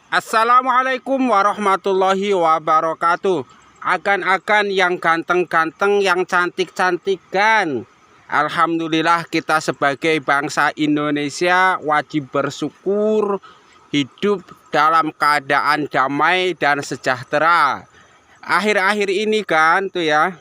Assalamualaikum warahmatullahi wabarakatuh. Agan-agan yang ganteng-ganteng, yang cantik-cantik kan. Alhamdulillah kita sebagai bangsa Indonesia wajib bersyukur hidup dalam keadaan damai dan sejahtera. Akhir-akhir ini kan tuh ya,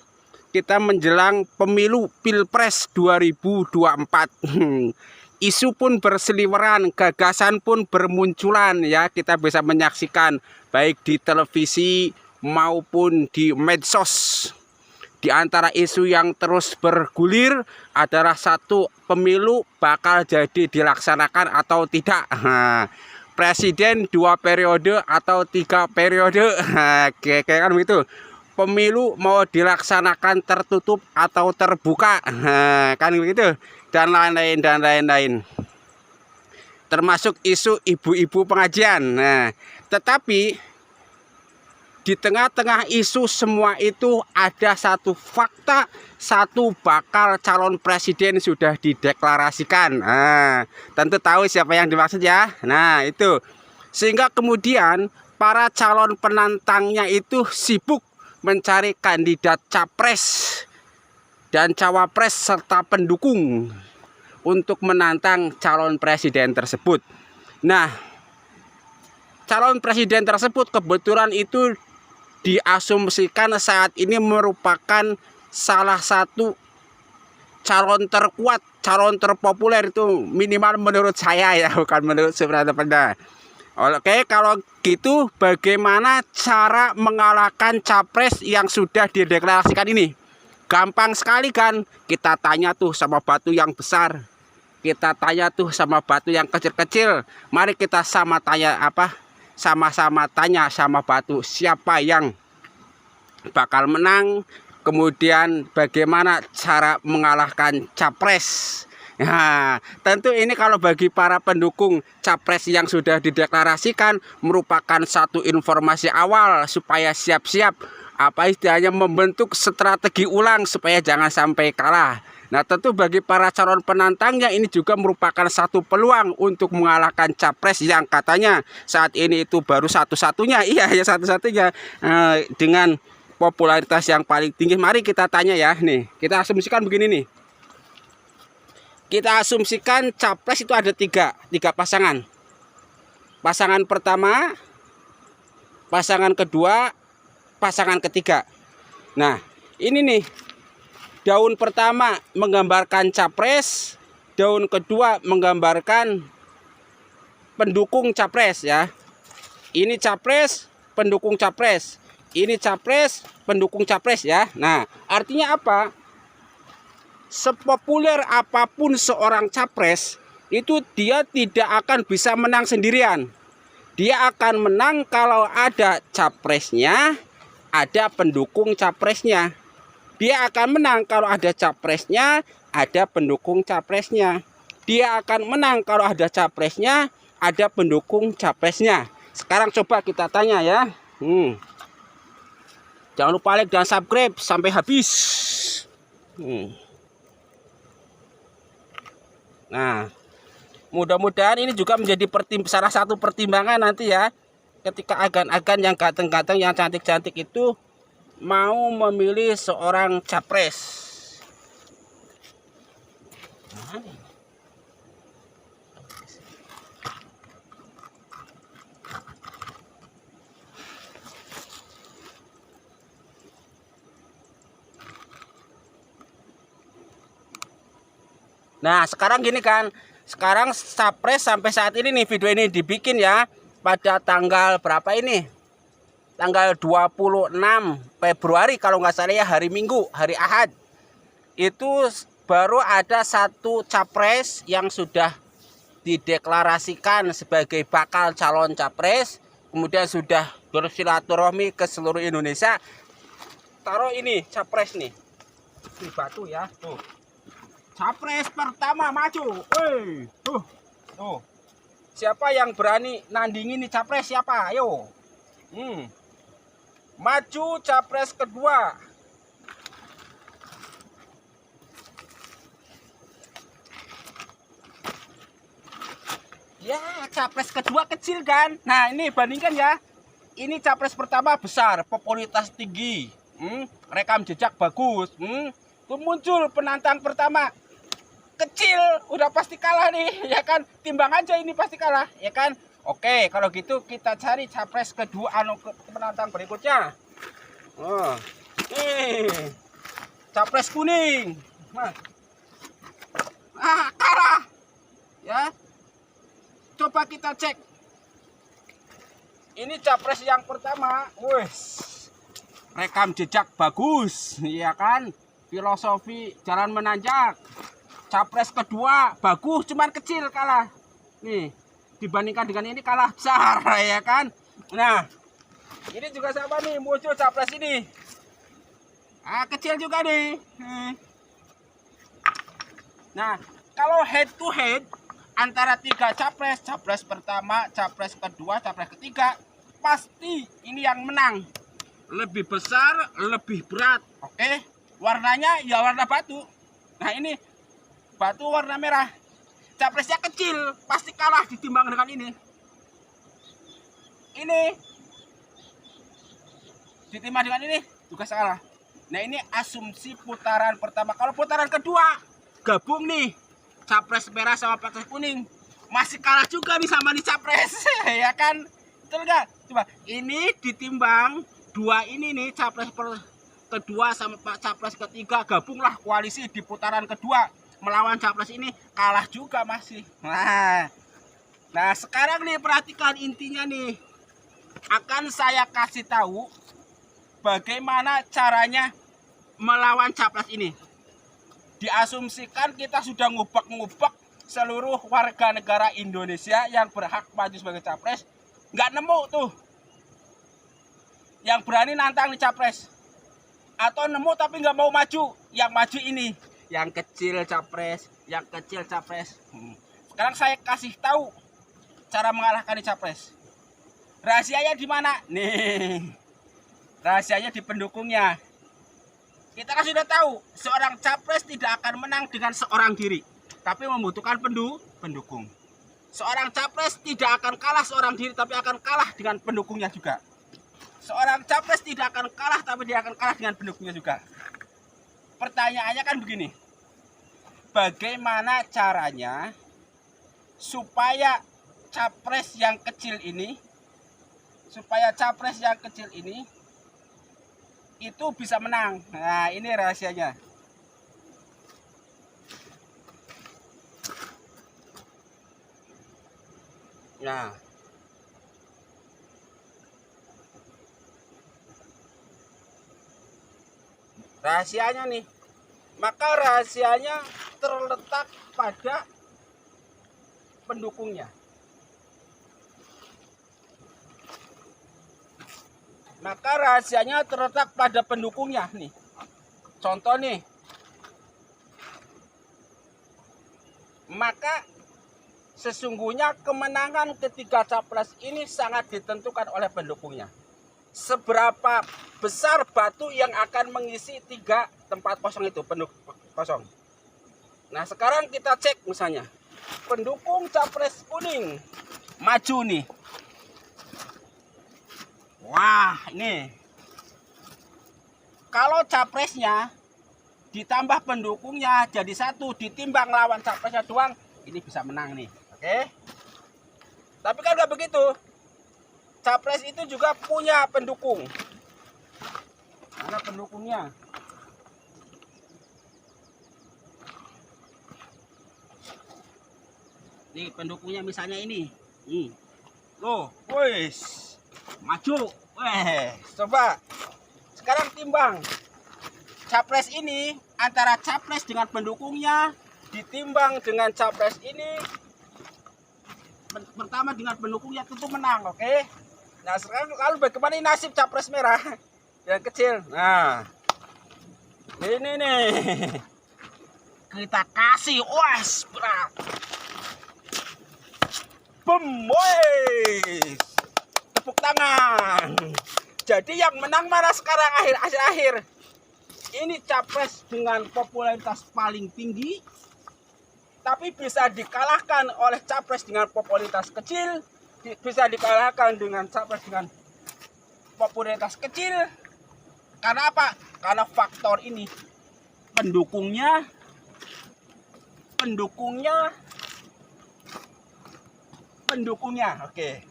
kita menjelang pemilu Pilpres 2024. Isu pun berseliweran, gagasan pun bermunculan ya, kita bisa menyaksikan baik di televisi maupun di medsos. Di antara isu yang terus bergulir adalah satu, pemilu bakal jadi dilaksanakan atau tidak. Presiden 2 periode atau 3 periode, kayak kan begitu. Pemilu mau dilaksanakan tertutup atau terbuka, kan begitu, dan lain-lain dan lain-lain, termasuk isu ibu-ibu pengajian. Tetapi di tengah-tengah isu semua itu ada satu fakta, satu bakal calon presiden sudah dideklarasikan. Tentu tahu siapa yang dimaksud ya. Nah itu, sehingga kemudian para calon penantangnya itu sibuk mencari kandidat capres dan cawapres serta pendukung untuk menantang calon presiden tersebut. Nah, calon presiden tersebut kebetulan itu diasumsikan saat ini merupakan salah satu calon terkuat, calon terpopuler, itu minimal menurut saya ya, bukan menurut seberapa pendapat. Oke, kalau gitu bagaimana cara mengalahkan capres yang sudah dideklarasikan ini? Gampang sekali kan, kita tanya tuh sama batu yang besar, kita tanya tuh sama batu yang kecil-kecil. Mari kita sama tanya sama batu, siapa yang bakal menang, kemudian bagaimana cara mengalahkan capres. Nah, tentu ini kalau bagi para pendukung capres yang sudah dideklarasikan merupakan satu informasi awal supaya siap-siap, apa istilahnya, membentuk strategi ulang supaya jangan sampai kalah. Nah, tentu bagi para calon penantangnya ini juga merupakan satu peluang untuk mengalahkan capres yang katanya saat ini itu baru satu-satunya, iya ya satu-satunya, dengan popularitas yang paling tinggi. Mari kita tanya ya, nih kita asumsikan begini nih. Kita asumsikan capres itu ada tiga pasangan. Pasangan pertama, pasangan kedua, pasangan ketiga. Nah, ini nih, daun pertama menggambarkan capres, daun kedua menggambarkan pendukung capres ya. Ini capres, pendukung capres. Ini capres, pendukung capres ya. Nah, artinya apa? Sepopuler apapun seorang capres, itu dia tidak akan bisa menang sendirian. Dia akan menang kalau ada capresnya, ada pendukung capresnya. Dia akan menang kalau ada capresnya, ada pendukung capresnya. Dia akan menang kalau ada capresnya, ada pendukung capresnya. Sekarang coba kita tanya ya. Jangan lupa like dan subscribe sampai habis. Nah, mudah-mudahan ini juga menjadi salah satu pertimbangan nanti ya, ketika agan-agan yang ganteng-ganteng, yang cantik-cantik itu mau memilih seorang capres. Nah, sekarang gini kan, sekarang capres sampai saat ini nih, video ini dibikin ya pada tanggal berapa ini? Tanggal 26 Februari kalau nggak salah ya, hari Minggu, hari Ahad. Itu baru ada satu capres yang sudah dideklarasikan sebagai bakal calon capres, kemudian sudah bersilaturahmi ke seluruh Indonesia. Taruh ini capres nih, di batu ya, tuh. Capres pertama maju. Tuh. Siapa yang berani nandingin nih capres, siapa? Ayo. Maju capres kedua. Ya, capres kedua kecil kan. Nah, ini bandingkan ya. Ini capres pertama besar, popularitas tinggi, rekam jejak bagus. Itu muncul penantang pertama kecil, udah pasti kalah nih, ya kan? Timbang aja ini pasti kalah, ya kan? Oke, kalau gitu kita cari capres kedua, penantang berikutnya. Oh, nih, capres kuning. Kalah, ya. Coba kita cek. Ini capres yang pertama, wes, rekam jejak bagus, ya kan? Filosofi jalan menanjak. Capres kedua bagus, cuman kecil kalah. Nih, dibandingkan dengan ini kalah besar, ya kan? Nah, ini juga sama nih, muncul capres ini. Kecil juga nih. Nah, kalau head to head antara tiga capres, capres pertama, capres kedua, capres ketiga, pasti ini yang menang. Lebih besar, lebih berat. Oke, warnanya ya warna batu. Nah, ini batu warna merah. Capresnya kecil, pasti kalah ditimbang dengan ini. Ini ditimbang dengan ini juga salah. Nah, ini asumsi putaran pertama. Kalau putaran kedua gabung nih, capres merah sama capres kuning, masih kalah juga nih sama nih capres. Ya kan, betul nggak? Coba ini ditimbang dua ini nih, capres kedua sama capres ketiga, gabunglah koalisi di putaran kedua melawan capres ini, kalah juga masih. Nah sekarang nih perhatikan intinya nih, akan saya kasih tahu bagaimana caranya melawan capres ini. Diasumsikan kita sudah ngubek-ngubek seluruh warga negara Indonesia yang berhak maju sebagai capres, nggak nemu tuh yang berani nantang nih capres. Atau nemu tapi nggak mau maju. Yang maju ini, yang kecil capres, yang kecil capres. Sekarang saya kasih tahu cara mengalahkan nih capres. Rahasianya di mana? Nih, rahasianya di pendukungnya. Kita kan sudah tahu, seorang capres tidak akan menang dengan seorang diri, tapi membutuhkan pendukung. Seorang capres tidak akan kalah seorang diri, tapi akan kalah dengan pendukungnya juga. Seorang capres tidak akan kalah, tapi dia akan kalah dengan pendukungnya juga. Pertanyaannya kan begini, bagaimana caranya supaya capres yang kecil ini, itu bisa menang? Nah, ini rahasianya. Nah, rahasianya nih, maka rahasianya terletak pada pendukungnya. Maka rahasianya terletak pada pendukungnya nih. Contoh nih, maka sesungguhnya kemenangan ketiga capres ini sangat ditentukan oleh pendukungnya. Seberapa besar batu yang akan mengisi 3 tempat kosong itu, pendukung kosong. Nah sekarang kita cek misalnya, pendukung capres kuning maju nih. Wah, ini kalau capresnya ditambah pendukungnya jadi 1, ditimbang lawan capresnya doang, ini bisa menang nih. Oke. Tapi kan nggak begitu. Capres itu juga punya pendukung. Mana pendukungnya? Nih pendukungnya misalnya ini. Loh, wes. Maju. Coba sekarang timbang capres ini antara capres dengan pendukungnya ditimbang dengan capres ini, pertama dengan pendukungnya tentu menang. Oke. Nah sekarang lalu bagaimana nasib capres merah yang kecil? Nah ini nih kita kasih berat, tepuk tangan. Jadi yang menang mana sekarang akhir ini capres dengan popularitas paling tinggi, tapi bisa dikalahkan oleh capres dengan popularitas kecil, bisa dikalahkan dengan capres dengan popularitas kecil. Karena apa? Karena faktor ini, pendukungnya. Oke.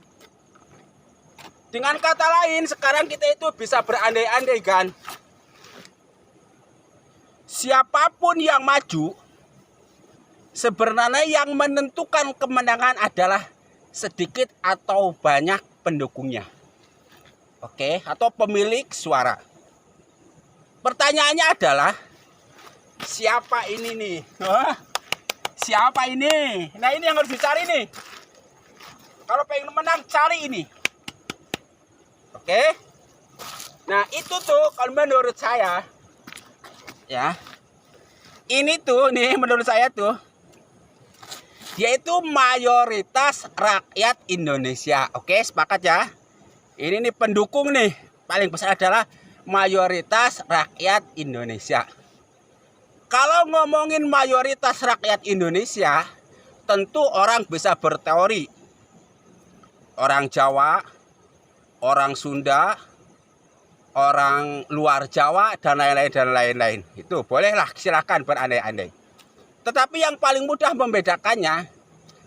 Dengan kata lain, sekarang kita itu bisa berandai-andai kan. Siapapun yang maju, sebenarnya yang menentukan kemenangan adalah sedikit atau banyak pendukungnya. Oke, atau pemilik suara. Pertanyaannya adalah, siapa ini nih? Siapa ini? Nah, ini yang harus dicari nih. Kalau pengen menang, cari ini. Oke. Nah, itu tuh kalau menurut saya, ya, ini tuh nih menurut saya tuh, yaitu mayoritas rakyat Indonesia. Oke, sepakat ya? Ini nih pendukung nih, paling besar adalah mayoritas rakyat Indonesia. Kalau ngomongin mayoritas rakyat Indonesia, tentu orang bisa berteori. Orang Jawa, orang Sunda, orang luar Jawa, dan lain-lain. Itu bolehlah, silakan berandai-andai. Tetapi yang paling mudah membedakannya,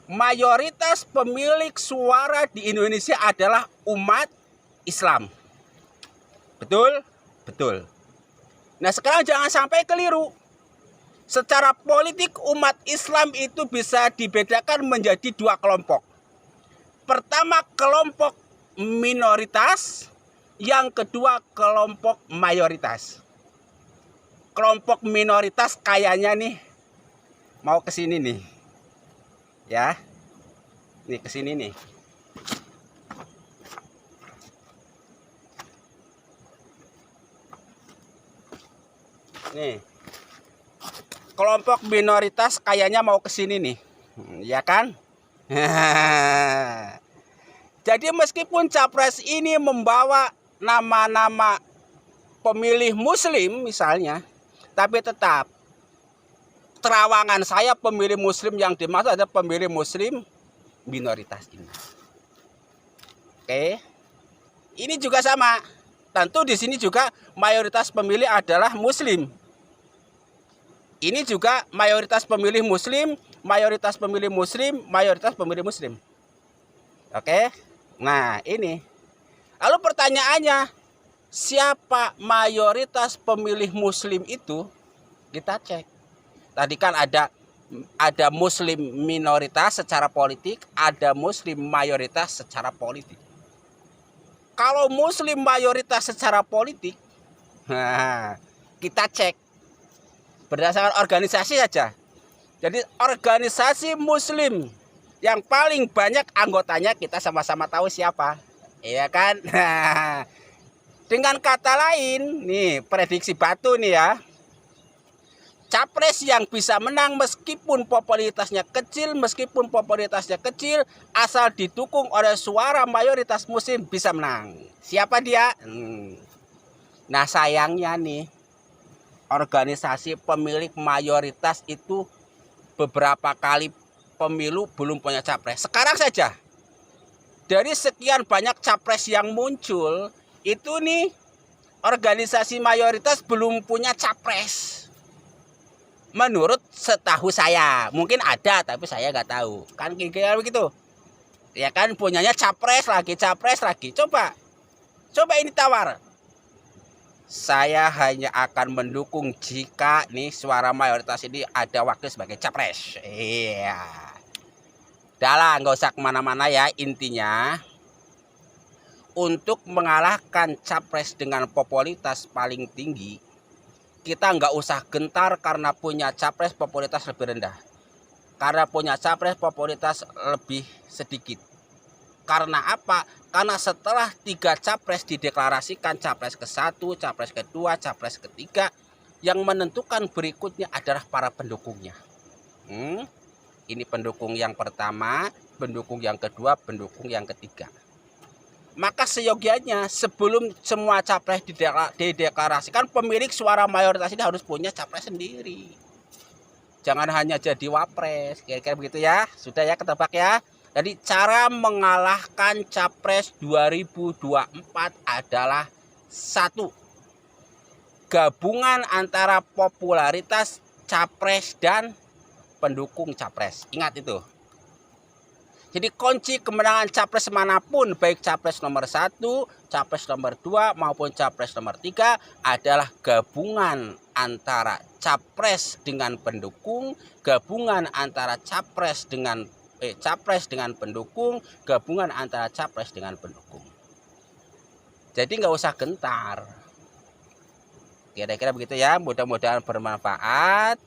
mayoritas pemilik suara di Indonesia adalah umat Islam. Betul? Betul. Nah, sekarang jangan sampai keliru. Secara politik umat Islam itu bisa dibedakan menjadi dua kelompok. Pertama, kelompok minoritas, yang kedua kelompok mayoritas. Kelompok minoritas kayaknya nih mau ke sini nih. Ya. Nih ke sini nih. Nih. Kelompok minoritas kayaknya mau ke sini nih. Ya kan? Jadi meskipun capres ini membawa nama-nama pemilih muslim misalnya, tapi tetap terawangan saya pemilih muslim yang dimaksud adalah pemilih muslim minoritas ini. Oke. Ini juga sama. Tentu di sini juga mayoritas pemilih adalah muslim. Ini juga mayoritas pemilih muslim, mayoritas pemilih muslim, mayoritas pemilih muslim. Oke. Nah, ini. Lalu pertanyaannya, siapa mayoritas pemilih muslim itu? Kita cek. Tadi kan ada muslim minoritas secara politik, ada muslim mayoritas secara politik. Kalau muslim mayoritas secara politik, nah, kita cek berdasarkan organisasi saja. Jadi organisasi muslim yang paling banyak anggotanya kita sama-sama tahu siapa. Iya kan? Dengan kata lain, nih prediksi batu nih ya. Capres yang bisa menang meskipun popularitasnya kecil, asal didukung oleh suara mayoritas muslim bisa menang. Siapa dia? Nah, sayangnya nih, organisasi pemilik mayoritas itu beberapa kali pemilu belum punya capres. Sekarang saja, dari sekian banyak capres yang muncul, itu nih organisasi mayoritas belum punya capres. Menurut setahu saya, mungkin ada tapi saya nggak tahu. Kan kira-kira begitu. Ya kan, punyanya capres lagi. Coba ini tawar. Saya hanya akan mendukung jika nih suara mayoritas ini ada wakil sebagai capres. Iya. Udah lah, nggak usah kemana-mana ya. Intinya, untuk mengalahkan capres dengan popularitas paling tinggi, kita nggak usah gentar karena punya capres popularitas lebih rendah. Karena punya capres popularitas lebih sedikit. Karena apa? Karena setelah 3 capres dideklarasikan, capres ke-1, capres kedua, capres ketiga, yang menentukan berikutnya adalah para pendukungnya. Ini pendukung yang pertama, pendukung yang kedua, pendukung yang ketiga. Maka seyogianya sebelum semua capres dideklarasikan, pemilik suara mayoritas ini harus punya capres sendiri. Jangan hanya jadi wapres. Kira-kira begitu ya. Sudah ya, ketebak ya. Jadi cara mengalahkan Capres 2024 adalah satu, gabungan antara popularitas Capres dan pendukung Capres. Ingat itu. Jadi kunci kemenangan Capres manapun, baik Capres nomor 1, Capres nomor 2 maupun Capres nomor 3 adalah gabungan antara Capres dengan pendukung, gabungan antara Capres dengan pendukung, gabungan antara Capres dengan pendukung. Jadi nggak usah gentar. Kira-kira begitu ya. Mudah-mudahan bermanfaat.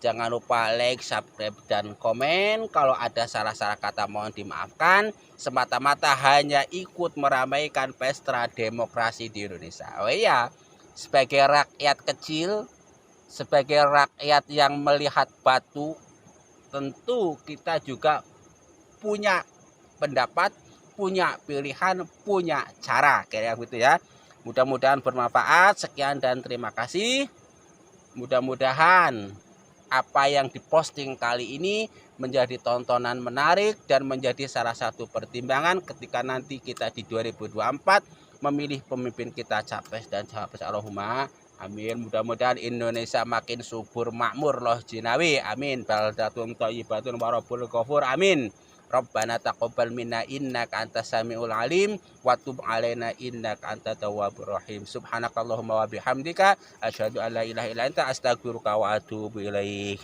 Jangan lupa like, subscribe, dan komen. Kalau ada salah-salah kata mohon dimaafkan. Semata-mata hanya ikut meramaikan pesta demokrasi di Indonesia. Oh iya, sebagai rakyat kecil, sebagai rakyat yang melihat batu, tentu kita juga punya pendapat, punya pilihan, punya cara. Kayak gitu ya. Mudah-mudahan bermanfaat. Sekian dan terima kasih. Mudah-mudahan apa yang diposting kali ini menjadi tontonan menarik dan menjadi salah satu pertimbangan ketika nanti kita di 2024 memilih pemimpin kita capres dan cawapres. Allahumma amin. Mudah-mudahan Indonesia makin subur makmur loh jinawi. Amin. Baldatun thayyibatun wa rabbul ghafur. Amin. Rabbana taqabbal minna innaka antas samiul alim wa tub alaina innaka antat tawwabur rahim. Subhanakallahumma wa bihamdika asyhadu an la ilaha illa anta astaghfiruka wa atubu ilaik.